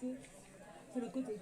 cheveux. C'est le côté.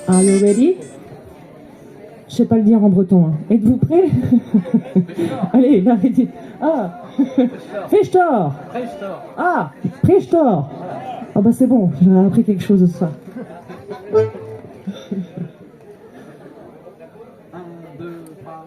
Are you ready? Je sais pas le dire en breton. Hein. Êtes-vous prêts? Allez, là, arrêtez. Ah, Prechtor. Ah, Prechtor. Ah bah c'est bon, j'ai appris quelque chose ce soir. 1, 2, 3.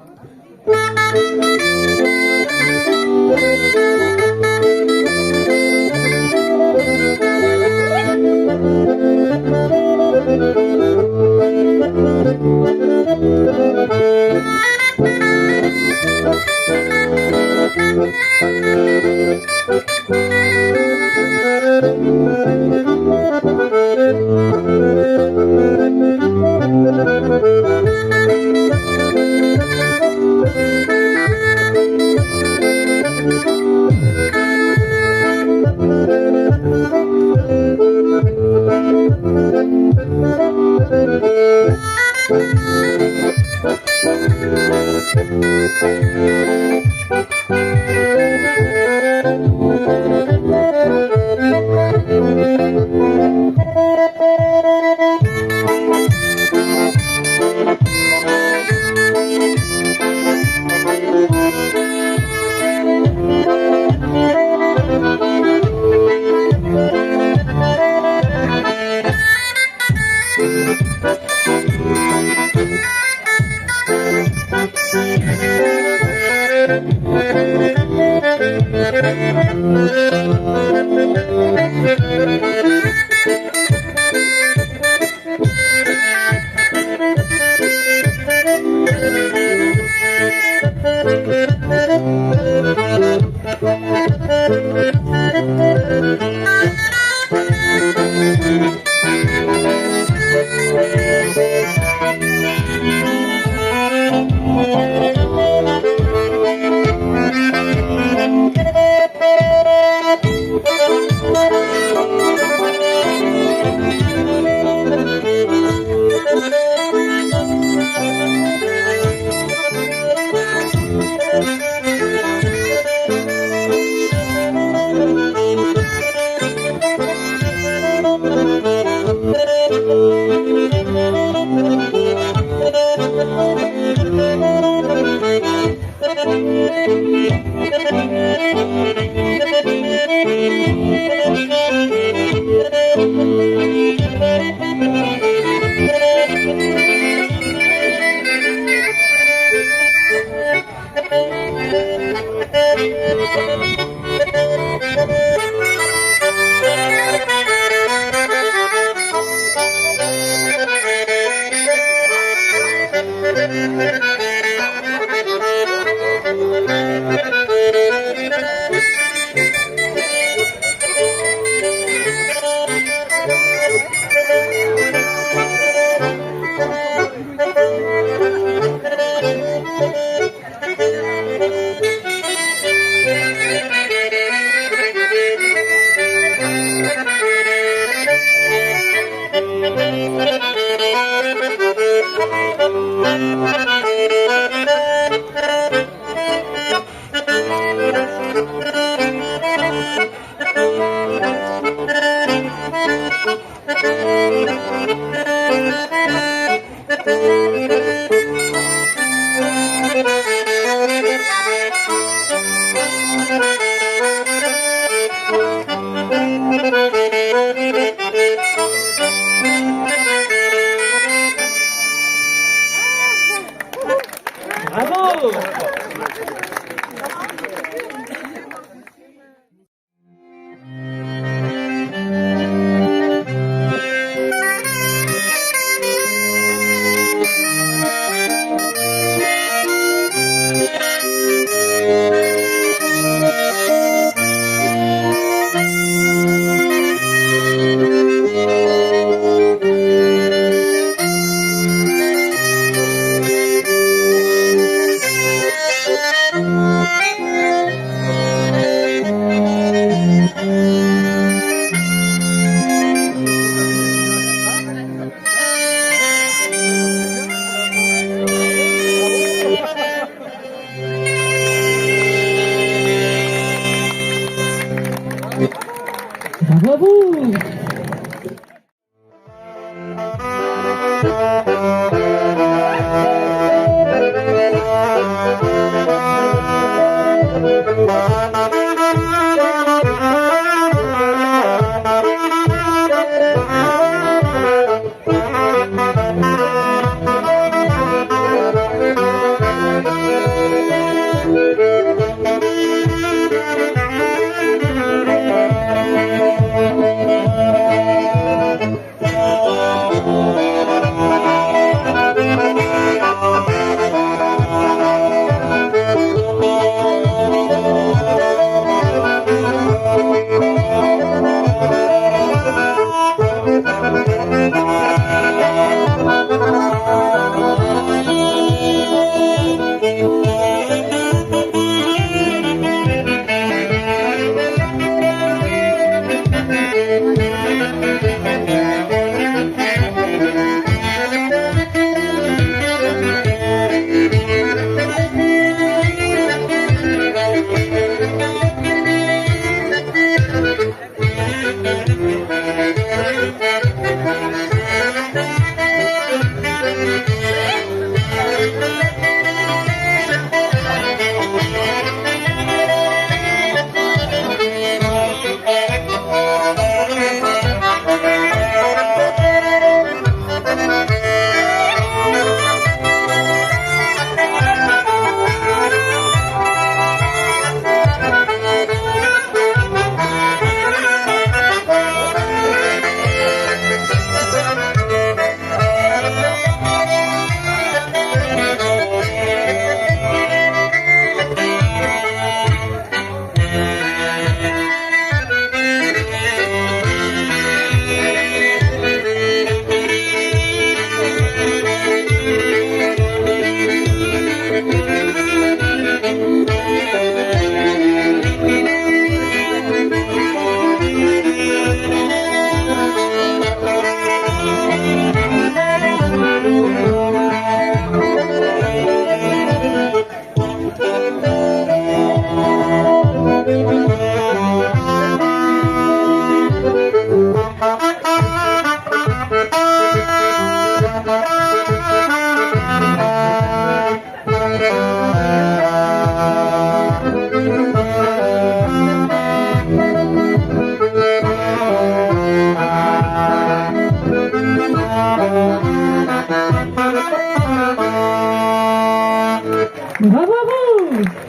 Bravo à vous.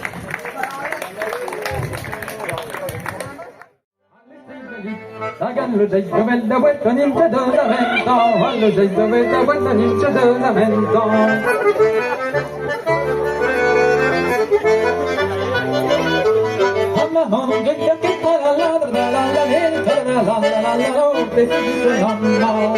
Wallo gesto veda vuelto nince d'osamento, Wallo gesto veda vuelto nince d'osamento. Alla mano che fa la ladra, la mamma.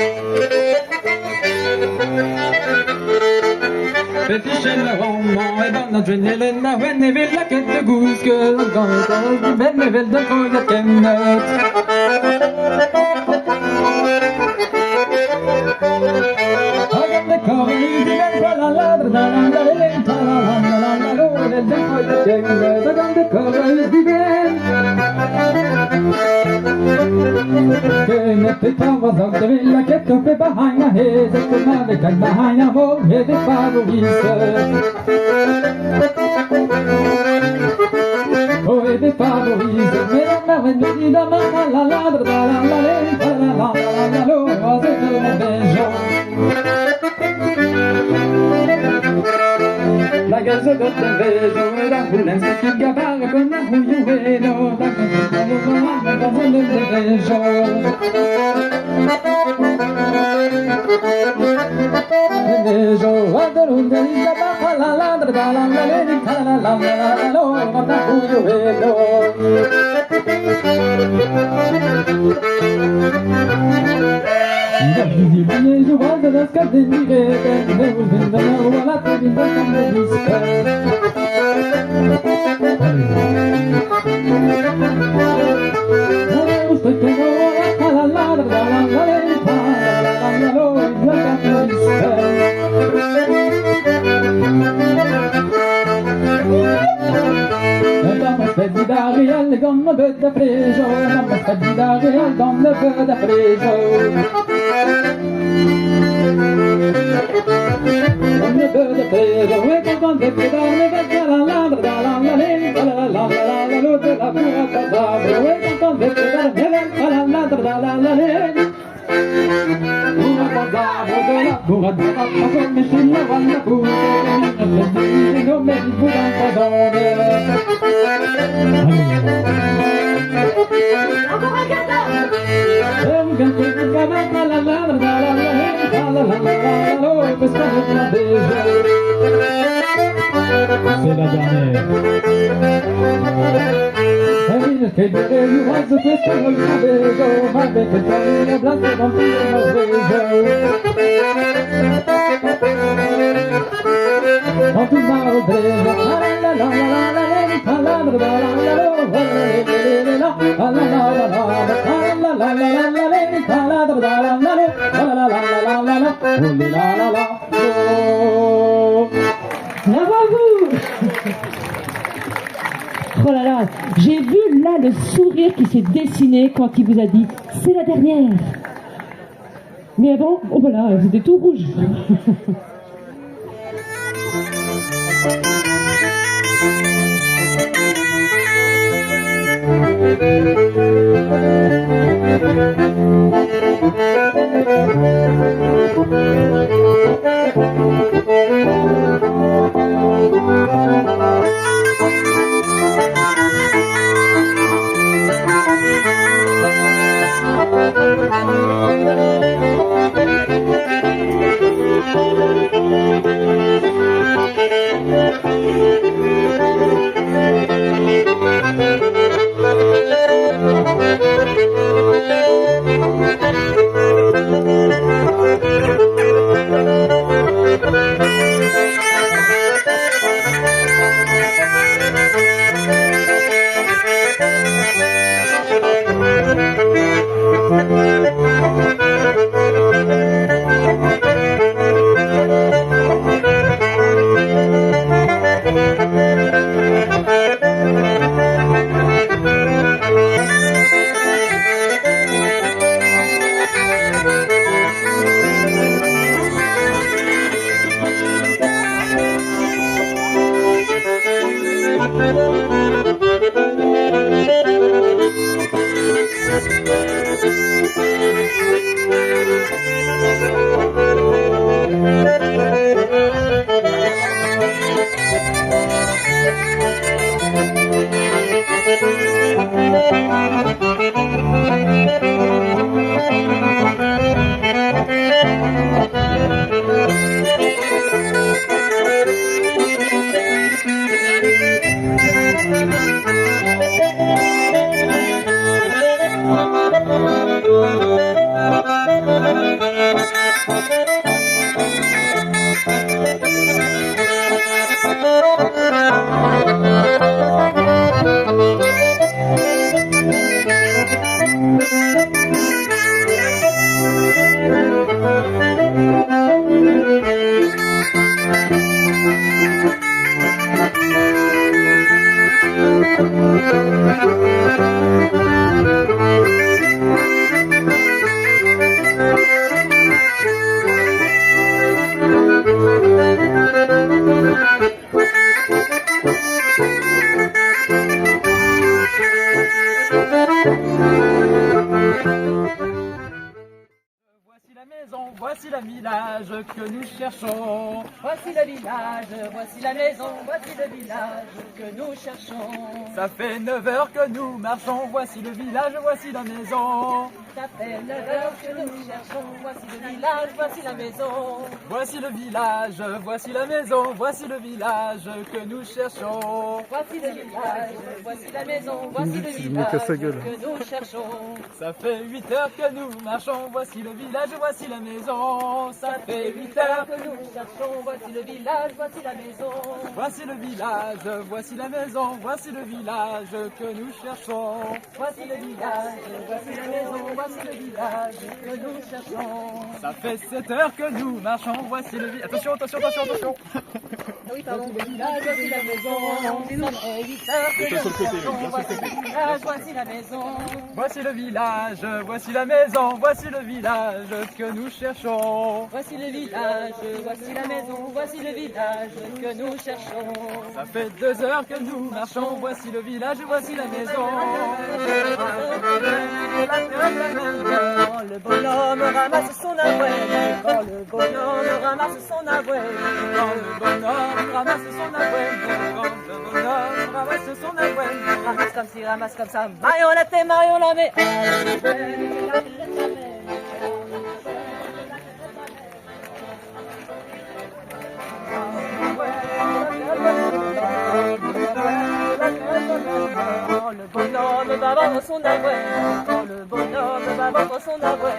Fetisce la mamma e donna gennelena, venne villa che te gusche, la donna venne villa con la kennet. Agam de cori di la ladra, la lenta, la luna del tempo di kennet. Agam de cori di che mette tava da villa che toppe behind a head, che made can behind a hole, head is favorite. Oh, head is favorite. Me la vende da mano la ladra, la lenta, la luna del beso. La gazza del beso, la prudenza che gabara con la huiuelo, la gazza del beso. Beso, quando non devi gabara la ladra, la lenta, la huiuelo. Il beso guarda da scardinire, ne usando la ruolata di bocca di disca. Non è giusto che non la ladra, la lenta, la luna di disca. Mamma sta di dare alle gonne da preso, mamma sta di dare alle gonne da preso. Gonne da preso, e con de pedale che la ladra, la lenta, la luce la pura cadavere, e con de pedale la ladra, la lenta. Una cadavere la pura cadavere, come se la vanno pure, non mi di pura cadavere. C'est la dernière. Che devi mazzo questo non lo vedo, ma perché sei una blanca non ti lo vedo. Non ti maro preso, la la la la la la la Bravo à vous. Oh là là, j'ai vu là le sourire qui s'est dessiné quand il vous a dit « c'est la dernière ». Mais avant, oh voilà, c'était tout rouge. que nous cherchons. Voici le village, voici la maison, voici le village que nous cherchons. Ça fait 9 heures que nous marchons, voici le village, voici la maison. Ça fait 9 heures que nous cherchons, voici le village, voici la maison. Voici le village, voici la maison, voici le village que nous cherchons. Voici le village, voici la maison, voici le village que nous cherchons. Ça fait 8 heures que nous marchons, voici le village, voici la maison. Ça fait 8 heures Que nous cherchons, voici le village, voici la maison. voici le village, voici la maison, voici le village que nous cherchons. Voici le village, voici la maison, voici le village que nous cherchons. Ça fait 7 heures que nous marchons, voici le village. Attention, attention, attention, attention. Oui, pardon. Voici le village, voici la maison. Ça fait 8 heures que nous cherchons, voici le village, voici la maison. Voici le village, voici la maison, voici le village que nous cherchons. Voici le village, voici la maison, voici le village que nous cherchons. Ça fait 2 heures que nous marchons, voici le village, voici la maison. Quand le bonhomme ramasse son avouet, quand le bonhomme ramasse son avouet, Quand le bonhomme ramasse son avouet, quand le bonhomme ramasse son avouet. ramasse comme ci, ramasse comme ça, marionnette et marionnette. Quand le bonhomme va vendre son avouet, quand le bonhomme va vendre son avouet,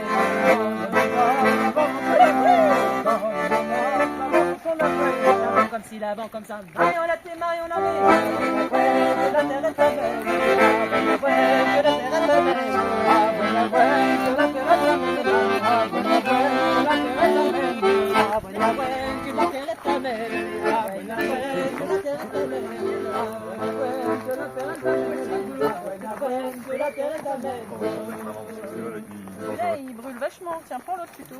comme s'il avant, comme ça, marionnette et marionnette. Que la terre est ta belle, que la terre est ta belle, que la terre est ta belle, que la terre est ta belle. Il brûle vachement. Tiens, prends l'autre plutôt.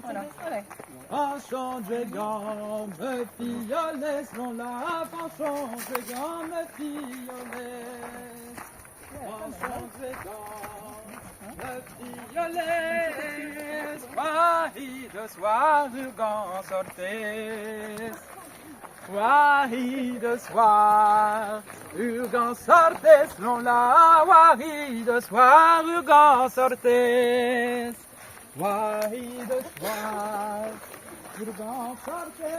Voilà. Allez. Penchons de gammes, fillolets, sont là, penchons de gammes, fillolets. Penchons de gammes, fillolets, soirée de soir, Urgan sortez. Soirée de soir, Urgan sortez, selon la soirée de soir, Urgan sortez. Soirée de soir, Urgan sortez.